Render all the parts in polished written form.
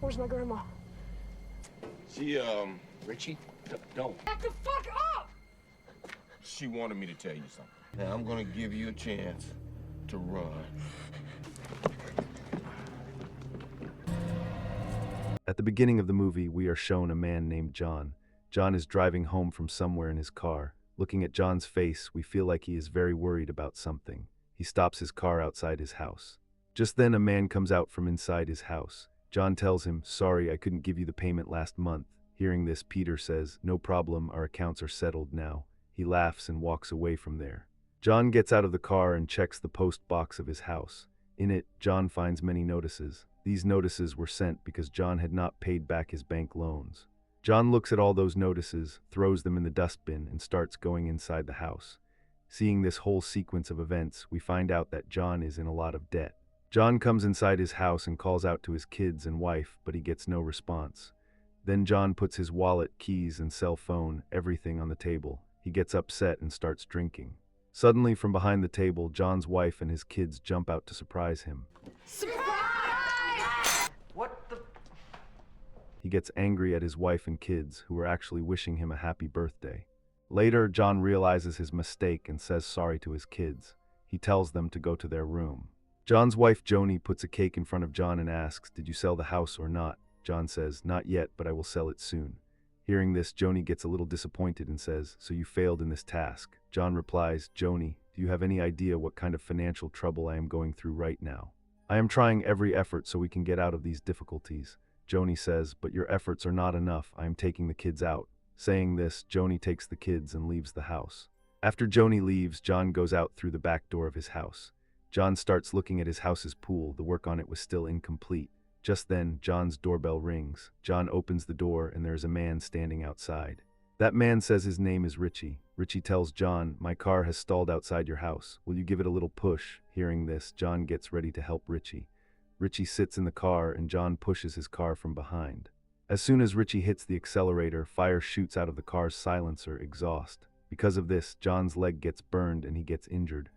Where's my grandma? She, Richie, don't. Back the fuck up! She wanted me to tell you something. Now, I'm gonna give you a chance to run. At the beginning of the movie, we are shown a man named John. John is driving home from somewhere in his car. Looking at John's face, we feel like he is very worried about something. He stops his car outside his house. Just then, a man comes out from inside his house. John tells him, "Sorry, I couldn't give you the payment last month." Hearing this, Peter says, "No problem, our accounts are settled now." He laughs and walks away from there. John gets out of the car and checks the post box of his house. In it, John finds many notices. These notices were sent because John had not paid back his bank loans. John looks at all those notices, throws them in the dustbin, and starts going inside the house. Seeing this whole sequence of events, we find out that John is in a lot of debt. John comes inside his house and calls out to his kids and wife, but he gets no response. Then John puts his wallet, keys, and cell phone, everything on the table. He gets upset and starts drinking. Suddenly, from behind the table, John's wife and his kids jump out to surprise him. Surprise! What the? He gets angry at his wife and kids, who are actually wishing him a happy birthday. Later, John realizes his mistake and says sorry to his kids. He tells them to go to their room. John's wife, Joni, puts a cake in front of John and asks, "Did you sell the house or not?" John says, "Not yet, but I will sell it soon." Hearing this, Joni gets a little disappointed and says, "So you failed in this task." John replies, "Joni, do you have any idea what kind of financial trouble I am going through right now? I am trying every effort so we can get out of these difficulties." Joni says, "But your efforts are not enough. I am taking the kids out." Saying this, Joni takes the kids and leaves the house. After Joni leaves, John goes out through the back door of his house. John starts looking at his house's pool. The work on it was still incomplete. Just then, John's doorbell rings. John opens the door and there is a man standing outside. That man says his name is Richie. Richie tells John, "My car has stalled outside your house. Will you give it a little push?" Hearing this, John gets ready to help Richie. Richie sits in the car and John pushes his car from behind. As soon as Richie hits the accelerator, fire shoots out of the car's silencer, exhaust. Because of this, John's leg gets burned and he gets injured.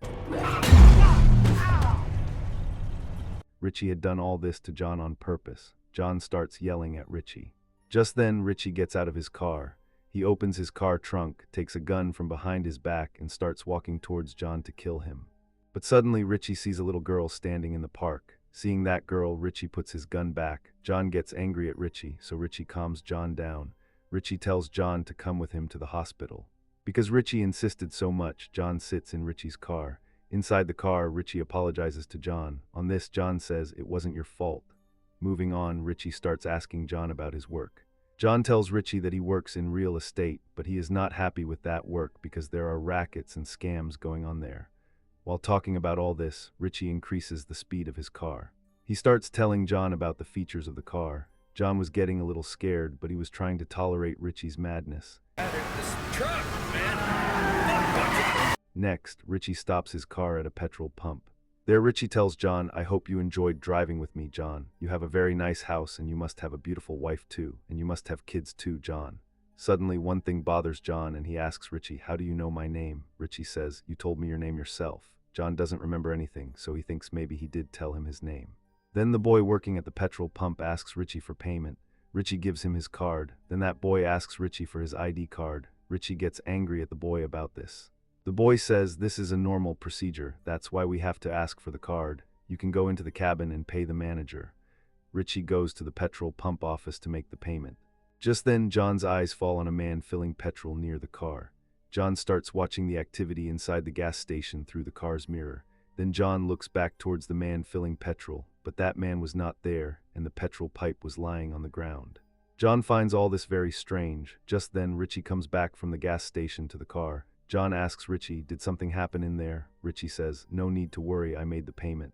Richie had done all this to John on purpose. John starts yelling at Richie. Just then, Richie gets out of his car. He opens his car trunk, takes a gun from behind his back, and starts walking towards John to kill him. But suddenly, Richie sees a little girl standing in the park. Seeing that girl, Richie puts his gun back. John gets angry at Richie, so Richie calms John down. Richie tells John to come with him to the hospital. Because Richie insisted so much, John sits in Richie's car. Inside the car, Richie apologizes to John. On this, John says, "It wasn't your fault." Moving on, Richie starts asking John about his work. John tells Richie that he works in real estate, but he is not happy with that work because there are rackets and scams going on there. While talking about all this, Richie increases the speed of his car. He starts telling John about the features of the car. John was getting a little scared, but he was trying to tolerate Richie's madness. This truck, man. Next, Richie stops his car at a petrol pump. There, Richie tells John, "I hope you enjoyed driving with me, John. You have a very nice house and you must have a beautiful wife too, and you must have kids too, John." Suddenly, one thing bothers John and he asks Richie, "How do you know my name?" Richie says, "You told me your name yourself." John doesn't remember anything, so he thinks maybe he did tell him his name. Then the boy working at the petrol pump asks Richie for payment. Richie gives him his card. Then that boy asks Richie for his ID card. Richie gets angry at the boy about this. The boy says, "This is a normal procedure. That's why we have to ask for the card. You can go into the cabin and pay the manager." Richie goes to the petrol pump office to make the payment. Just then, John's eyes fall on a man filling petrol near the car. John starts watching the activity inside the gas station through the car's mirror. Then John looks back towards the man filling petrol, but that man was not there, and the petrol pipe was lying on the ground. John finds all this very strange. Just then, Richie comes back from the gas station to the car. John asks Richie, "Did something happen in there?" Richie says, "No need to worry, I made the payment."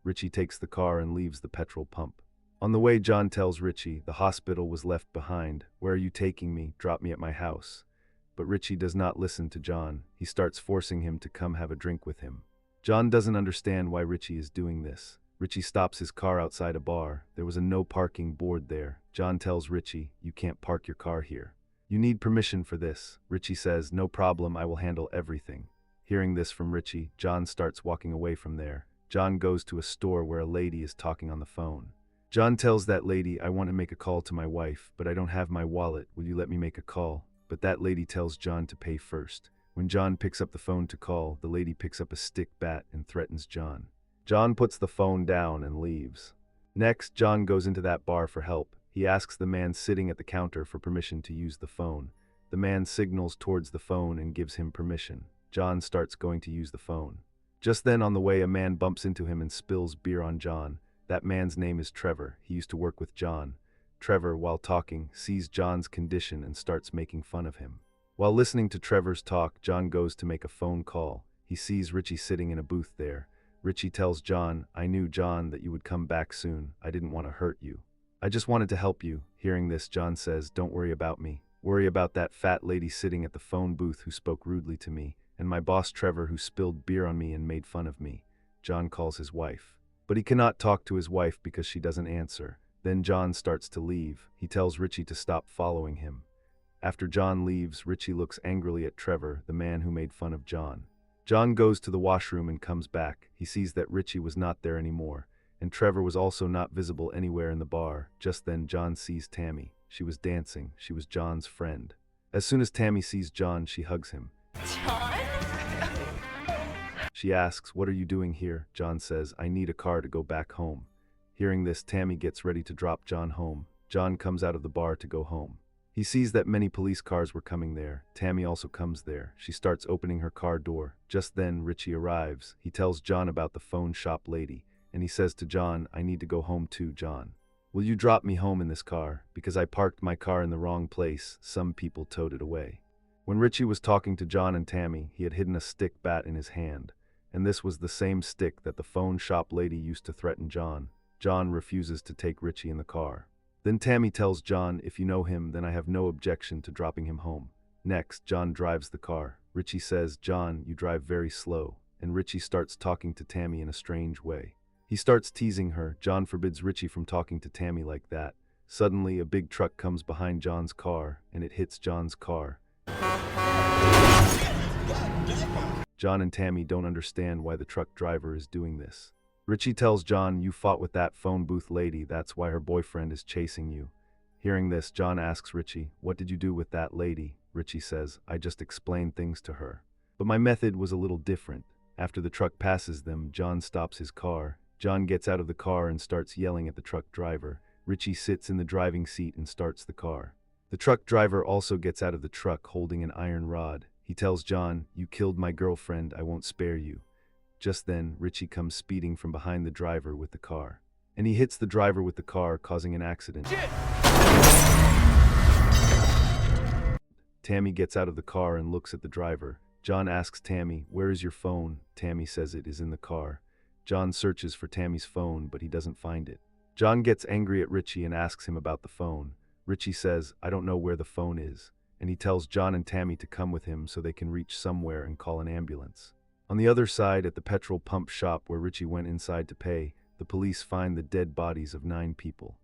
Richie takes the car and leaves the petrol pump. On the way, John tells Richie, "The hospital was left behind. Where are you taking me? Drop me at my house." But Richie does not listen to John. He starts forcing him to come have a drink with him. John doesn't understand why Richie is doing this. Richie stops his car outside a bar. There was a no parking board there. John tells Richie, "You can't park your car here. You need permission for this." Richie says, "No problem, I will handle everything." Hearing this from Richie, John starts walking away from there. John goes to a store where a lady is talking on the phone. John tells that lady, I want to make a call to my wife, but I don't have my wallet. Will you let me make a call? But that lady tells John to pay first. When John picks up the phone to call, the lady picks up a stick bat and threatens John. John puts the phone down and leaves. Next, John goes into that bar for help. He asks the man sitting at the counter for permission to use the phone. The man signals towards the phone and gives him permission. John starts going to use the phone. Just then, on the way, a man bumps into him and spills beer on John. That man's name is Trevor. He used to work with John. Trevor, while talking, sees John's condition and starts making fun of him. While listening to Trevor's talk, John goes to make a phone call. He sees Richie sitting in a booth there. Richie tells John, I knew, John, that you would come back soon. I didn't want to hurt you. I just wanted to help you. Hearing this, John says, don't worry about me. Worry about that fat lady sitting at the phone booth who spoke rudely to me, and my boss Trevor who spilled beer on me and made fun of me. John calls his wife. But he cannot talk to his wife because she doesn't answer. Then John starts to leave. He tells Richie to stop following him. After John leaves, Richie looks angrily at Trevor, the man who made fun of John. John goes to the washroom and comes back. He sees that Richie was not there anymore, and Trevor was also not visible anywhere in the bar. Just then John sees Tammy. She was dancing. She was John's friend. As soon as Tammy sees John, she hugs him. John? She asks, what are you doing here? John says, I need a car to go back home. Hearing this, Tammy gets ready to drop John home. John comes out of the bar to go home. He sees that many police cars were coming there. Tammy also comes there. She starts opening her car door. Just then, Richie arrives. He tells John about the phone shop lady, and he says to John, I need to go home too, John. Will you drop me home in this car? Because I parked my car in the wrong place. Some people towed it away. When Richie was talking to John and Tammy, he had hidden a stick bat in his hand, and this was the same stick that the phone shop lady used to threaten John. John refuses to take Richie in the car. Then Tammy tells John, if you know him, then I have no objection to dropping him home. Next, John drives the car. Richie says, John, you drive very slow. And Richie starts talking to Tammy in a strange way. He starts teasing her. John forbids Richie from talking to Tammy like that. Suddenly, a big truck comes behind John's car, and it hits John's car. John and Tammy don't understand why the truck driver is doing this. Richie tells John, you fought with that phone booth lady, that's why her boyfriend is chasing you. Hearing this, John asks Richie, what did you do with that lady? Richie says, I just explained things to her. But my method was a little different. After the truck passes them, John stops his car. John gets out of the car and starts yelling at the truck driver. Richie sits in the driving seat and starts the car. The truck driver also gets out of the truck holding an iron rod. He tells John, you killed my girlfriend, I won't spare you. Just then, Richie comes speeding from behind the driver with the car. And he hits the driver with the car, causing an accident. Tammy gets out of the car and looks at the driver. John asks Tammy, where is your phone? Tammy says it is in the car. John searches for Tammy's phone, but he doesn't find it. John gets angry at Richie and asks him about the phone. Richie says, I don't know where the phone is. And he tells John and Tammy to come with him so they can reach somewhere and call an ambulance. On the other side, at the petrol pump shop where Richie went inside to pay, the police find the dead bodies of 9 people.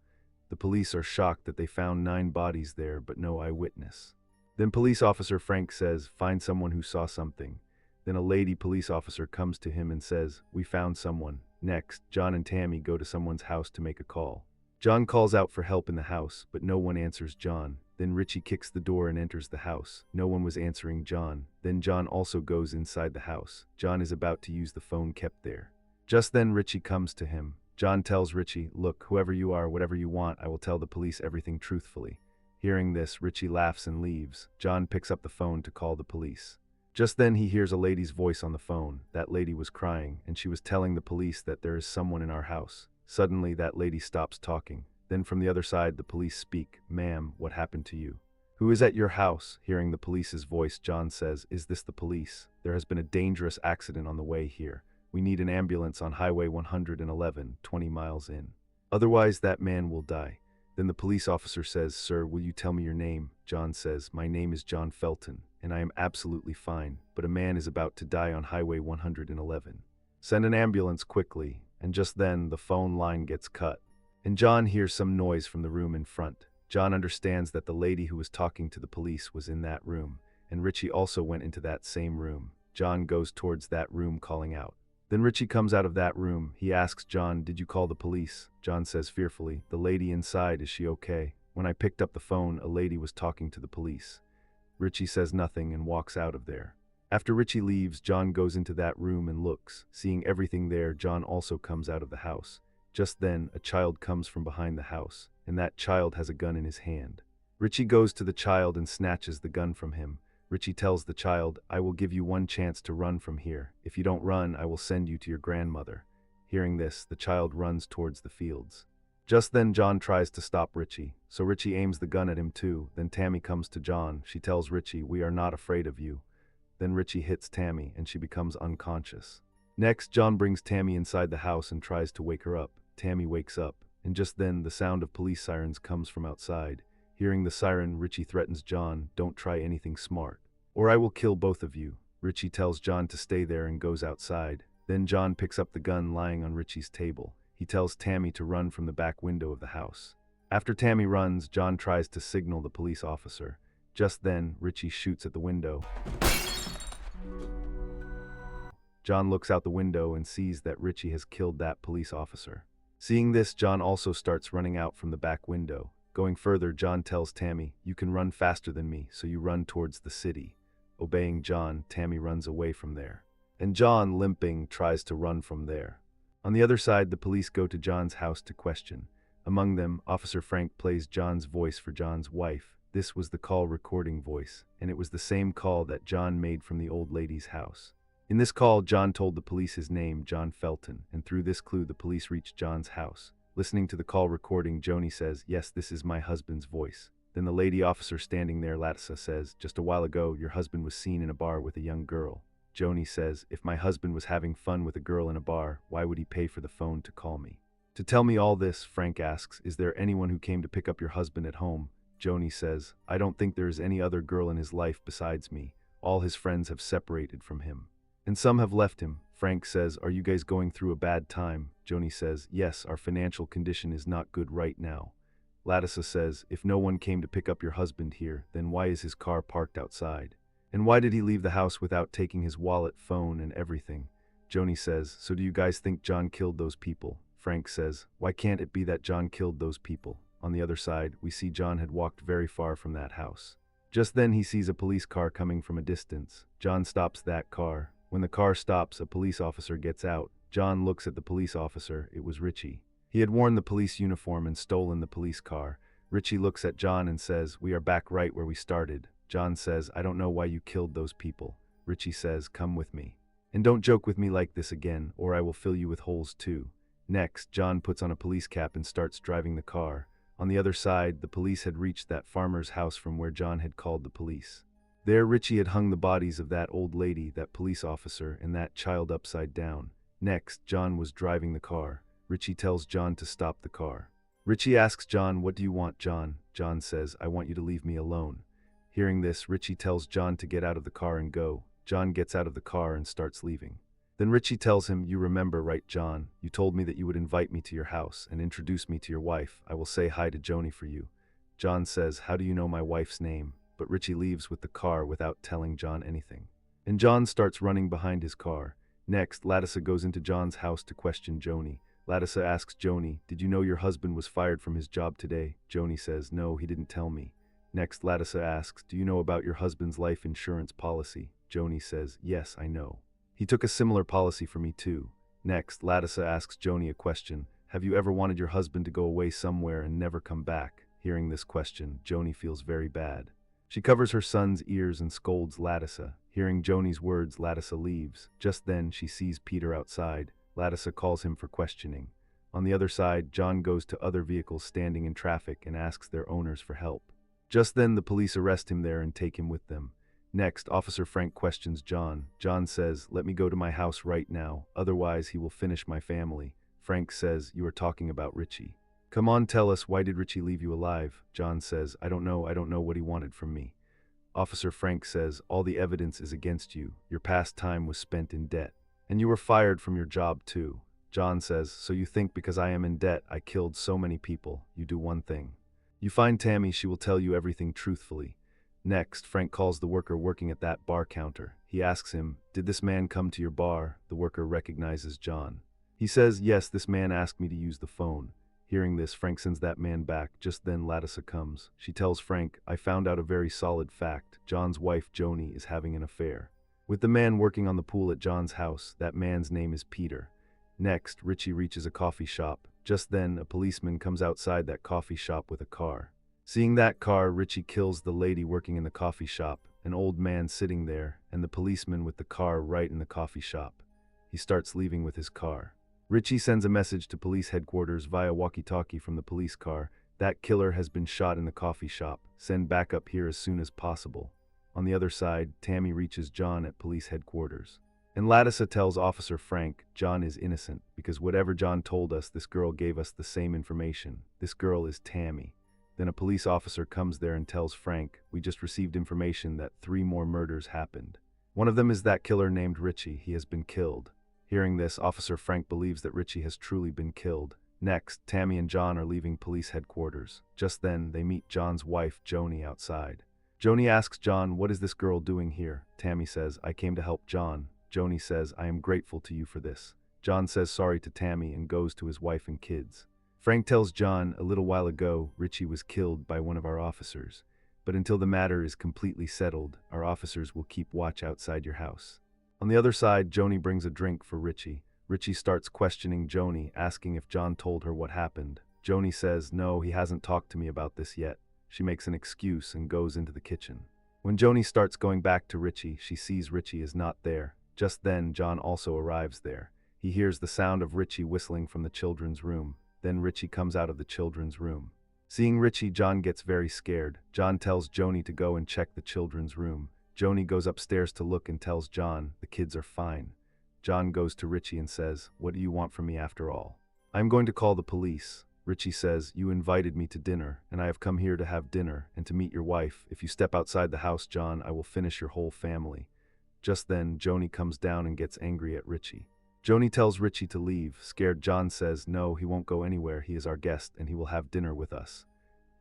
The police are shocked that they found 9 bodies there, but no eyewitness. Then police officer Frank says, find someone who saw something. Then a lady police officer comes to him and says, we found someone. Next, John and Tammy go to someone's house to make a call. John calls out for help in the house, but no one answers John. Then Richie kicks the door and enters the house. No one was answering John. Then John also goes inside the house. John is about to use the phone kept there. Just then Richie comes to him. John tells Richie, look, whoever you are, whatever you want, I will tell the police everything truthfully. Hearing this, Richie laughs and leaves. John picks up the phone to call the police. Just then he hears a lady's voice on the phone. That lady was crying, and she was telling the police that there is someone in our house. Suddenly, that lady stops talking. Then from the other side, the police speak. Ma'am, what happened to you? Who is at your house? Hearing the police's voice, John says, is this the police? There has been a dangerous accident on the way here. We need an ambulance on Highway 111, 20 miles in. Otherwise, that man will die. Then the police officer says, sir, will you tell me your name? John says, my name is John Felton, and I am absolutely fine, but a man is about to die on Highway 111. Send an ambulance quickly. And just then, the phone line gets cut. And John hears some noise from the room in front. John understands that the lady who was talking to the police was in that room, and Richie also went into that same room. John goes towards that room calling out. Then Richie comes out of that room. He asks John, "Did you call the police?" John says fearfully, "The lady inside, is she okay? When I picked up the phone, a lady was talking to the police." Richie says nothing and walks out of there. After Richie leaves, John goes into that room and looks. Seeing everything there, John also comes out of the house. Just then, a child comes from behind the house, and that child has a gun in his hand. Richie goes to the child and snatches the gun from him. Richie tells the child, "I will give you one chance to run from here. If you don't run, I will send you to your grandmother." Hearing this, the child runs towards the fields. Just then John tries to stop Richie, so Richie aims the gun at him too. Then Tammy comes to John. She tells Richie, "We are not afraid of you." Then Richie hits Tammy and she becomes unconscious. Next, John brings Tammy inside the house and tries to wake her up. Tammy wakes up, and just then the sound of police sirens comes from outside. Hearing the siren, Richie threatens John, "Don't try anything smart, or I will kill both of you." Richie tells John to stay there and goes outside. Then John picks up the gun lying on Richie's table. He tells Tammy to run from the back window of the house. After Tammy runs, John tries to signal the police officer. Just then, Richie shoots at the window. John looks out the window and sees that Richie has killed that police officer. Seeing this, John also starts running out from the back window. Going further, John tells Tammy, "You can run faster than me, so you run towards the city." Obeying John, Tammy runs away from there. And John, limping, tries to run from there. On the other side, the police go to John's house to question. Among them, Officer Frank plays John's voice for John's wife. This was the call recording voice, and it was the same call that John made from the old lady's house. In this call, John told the police his name, John Felton, and through this clue the police reached John's house. Listening to the call recording, Joni says, "Yes, this is my husband's voice." Then the lady officer standing there, Latissa, says, "Just a while ago, your husband was seen in a bar with a young girl." Joni says, "If my husband was having fun with a girl in a bar, why would he pay for the phone to call me?" To tell me all this, Frank asks, "Is there anyone who came to pick up your husband at home?" Joni says, "I don't think there is any other girl in his life besides me. All his friends have separated from him, and some have left him." Frank says, "Are you guys going through a bad time?" Joni says, "Yes, our financial condition is not good right now." Latissa says, "If no one came to pick up your husband here, then why is his car parked outside? And why did he leave the house without taking his wallet, phone, and everything?" Joni says, "So do you guys think John killed those people?" Frank says, "Why can't it be that John killed those people?" On the other side, we see John had walked very far from that house. Just then he sees a police car coming from a distance. John stops that car. When the car stops, a police officer gets out. John looks at the police officer. It was Richie. He had worn the police uniform and stolen the police car. Richie looks at John and says, "We are back right where we started." John says, "I don't know why you killed those people." Richie says, "Come with me. And don't joke with me like this again, or I will fill you with holes too." Next, John puts on a police cap and starts driving the car. On the other side, the police had reached that farmer's house from where John had called the police. There, Richie had hung the bodies of that old lady, that police officer, and that child upside down. Next, John was driving the car. Richie tells John to stop the car. Richie asks John, "What do you want, John?" John says, "I want you to leave me alone." Hearing this, Richie tells John to get out of the car and go. John gets out of the car and starts leaving. Then Richie tells him, "You remember, right, John? You told me that you would invite me to your house and introduce me to your wife. I will say hi to Joni for you." John says, "How do you know my wife's name?" But Richie leaves with the car without telling John anything. And John starts running behind his car. Next, Latissa goes into John's house to question Joni. Latissa asks Joni, "Did you know your husband was fired from his job today?" Joni says, "No, he didn't tell me." Next, Latissa asks, "Do you know about your husband's life insurance policy?" Joni says, "Yes, I know. He took a similar policy for me too." Next, Latissa asks Joni a question. "Have you ever wanted your husband to go away somewhere and never come back?" Hearing this question, Joni feels very bad. She covers her son's ears and scolds Latissa. Hearing Joni's words, Latissa leaves. Just then, she sees Peter outside. Latissa calls him for questioning. On the other side, John goes to other vehicles standing in traffic and asks their owners for help. Just then, the police arrest him there and take him with them. Next, Officer Frank questions John. John says, "Let me go to my house right now, otherwise he will finish my family." Frank says, "You are talking about Richie. Come on, tell us, why did Richie leave you alive?" John says, I don't know what he wanted from me." Officer Frank says, "All the evidence is against you. Your past time was spent in debt. And you were fired from your job too." John says, "So you think because I am in debt I killed so many people? You do one thing. You find Tammy, she will tell you everything truthfully." Next, Frank calls the worker working at that bar counter. He asks him, "Did this man come to your bar?" The worker recognizes John. He says, "Yes, this man asked me to use the phone." Hearing this, Frank sends that man back. Just then Latissa comes. She tells Frank, "I found out a very solid fact. John's wife, Joni, is having an affair with the man working on the pool at John's house. That man's name is Peter." Next, Richie reaches a coffee shop. Just then, a policeman comes outside that coffee shop with a car. Seeing that car, Richie kills the lady working in the coffee shop, an old man sitting there, and the policeman with the car right in the coffee shop. He starts leaving with his car. Richie sends a message to police headquarters via walkie-talkie from the police car. "That killer has been shot in the coffee shop. Send backup here as soon as possible." On the other side, Tammy reaches John at police headquarters. And Latissa tells Officer Frank, John is innocent, because whatever John told us, this girl gave us the same information. This girl is Tammy. Then a police officer comes there and tells Frank, "We just received information that 3 more murders happened. One of them is that killer named Richie. He has been killed." Hearing this, Officer Frank believes that Richie has truly been killed. Next, Tammy and John are leaving police headquarters. Just then, they meet John's wife, Joni, outside. Joni asks John, "What is this girl doing here?" Tammy says, "I came to help John." Joni says, "I am grateful to you for this." John says sorry to Tammy and goes to his wife and kids. Frank tells John, "A little while ago, Richie was killed by one of our officers. But until the matter is completely settled, our officers will keep watch outside your house." On the other side, Joni brings a drink for Richie. Richie starts questioning Joni, asking if John told her what happened. Joni says, "No, he hasn't talked to me about this yet." She makes an excuse and goes into the kitchen. When Joni starts going back to Richie, she sees Richie is not there. Just then, John also arrives there. He hears the sound of Richie whistling from the children's room. Then Richie comes out of the children's room. Seeing Richie, John gets very scared. John tells Joni to go and check the children's room. Joni goes upstairs to look and tells John, "The kids are fine." John goes to Richie and says, "What do you want from me after all?" "I'm going to call the police." Richie says, "You invited me to dinner, and I have come here to have dinner and to meet your wife. If you step outside the house, John, I will finish your whole family." Just then, Joni comes down and gets angry at Richie. Joni tells Richie to leave. Scared, John says, "No, he won't go anywhere. He is our guest, and he will have dinner with us."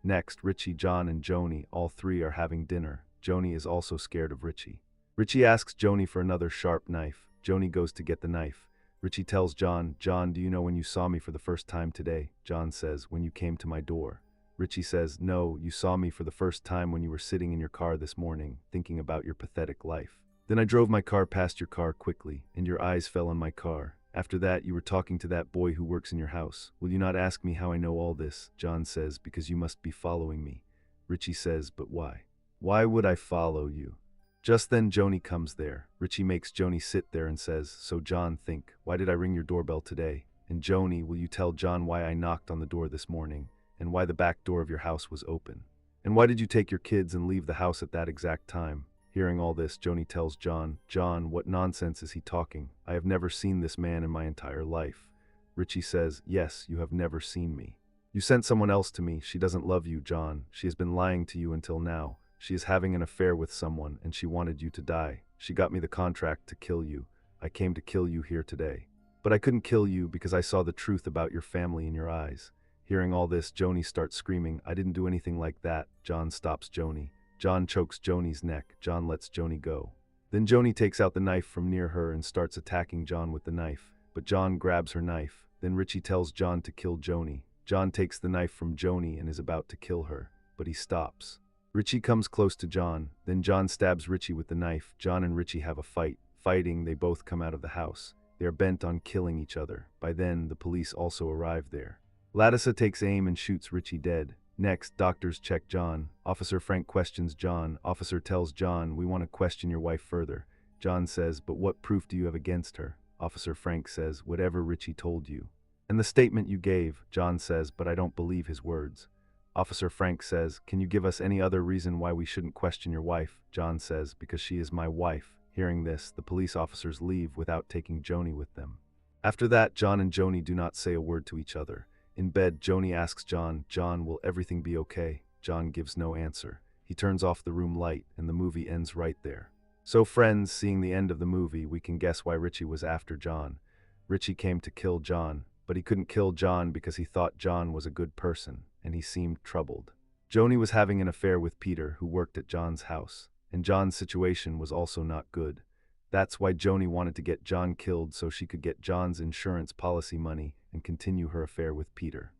Next, Richie, John, and Joni, all 3 are having dinner. Joni is also scared of Richie. Richie asks Joni for another sharp knife. Joni goes to get the knife. Richie tells John, "John, do you know when you saw me for the first time today?" John says, "When you came to my door." Richie says, "No, you saw me for the first time when you were sitting in your car this morning, thinking about your pathetic life. Then I drove my car past your car quickly, and your eyes fell on my car. After that, you were talking to that boy who works in your house. Will you not ask me how I know all this?" John says, "Because you must be following me." Richie says, "But why? Why would I follow you?" Just then, Joni comes there. Richie makes Joni sit there and says, "So John, think, why did I ring your doorbell today? And Joni, will you tell John why I knocked on the door this morning, and why the back door of your house was open? And why did you take your kids and leave the house at that exact time?" Hearing all this, Joni tells John, "John, what nonsense is he talking? I have never seen this man in my entire life." Richie says, "Yes, you have never seen me. You sent someone else to me. She doesn't love you, John. She has been lying to you until now. She is having an affair with someone, and she wanted you to die. She got me the contract to kill you. I came to kill you here today. But I couldn't kill you because I saw the truth about your family in your eyes." Hearing all this, Joni starts screaming, "I didn't do anything like that." John stops Joni. John chokes Joni's neck. John lets Joni go. Then Joni takes out the knife from near her and starts attacking John with the knife. But John grabs her knife. Then Richie tells John to kill Joni. John takes the knife from Joni and is about to kill her, but he stops. Richie comes close to John. Then John stabs Richie with the knife. John and Richie have a fight. Fighting, they both come out of the house. They are bent on killing each other. By then, the police also arrive there. Latissa takes aim and shoots Richie dead. Next, doctors check John. Officer Frank questions John. Officer tells John, "We want to question your wife further." John says, "But what proof do you have against her?" Officer Frank says, "Whatever Richie told you." "And the statement you gave," John says, "but I don't believe his words." Officer Frank says, "Can you give us any other reason why we shouldn't question your wife?" John says, "Because she is my wife." Hearing this, the police officers leave without taking Joni with them. After that, John and Joni do not say a word to each other. In bed, Joni asks John, "John, will everything be okay?" John gives no answer. He turns off the room light, and the movie ends right there. So friends, seeing the end of the movie, we can guess why Richie was after John. Richie came to kill John, but he couldn't kill John because he thought John was a good person, and he seemed troubled. Joni was having an affair with Peter, who worked at John's house, and John's situation was also not good. That's why Joni wanted to get John killed so she could get John's insurance policy money and continue her affair with Peter.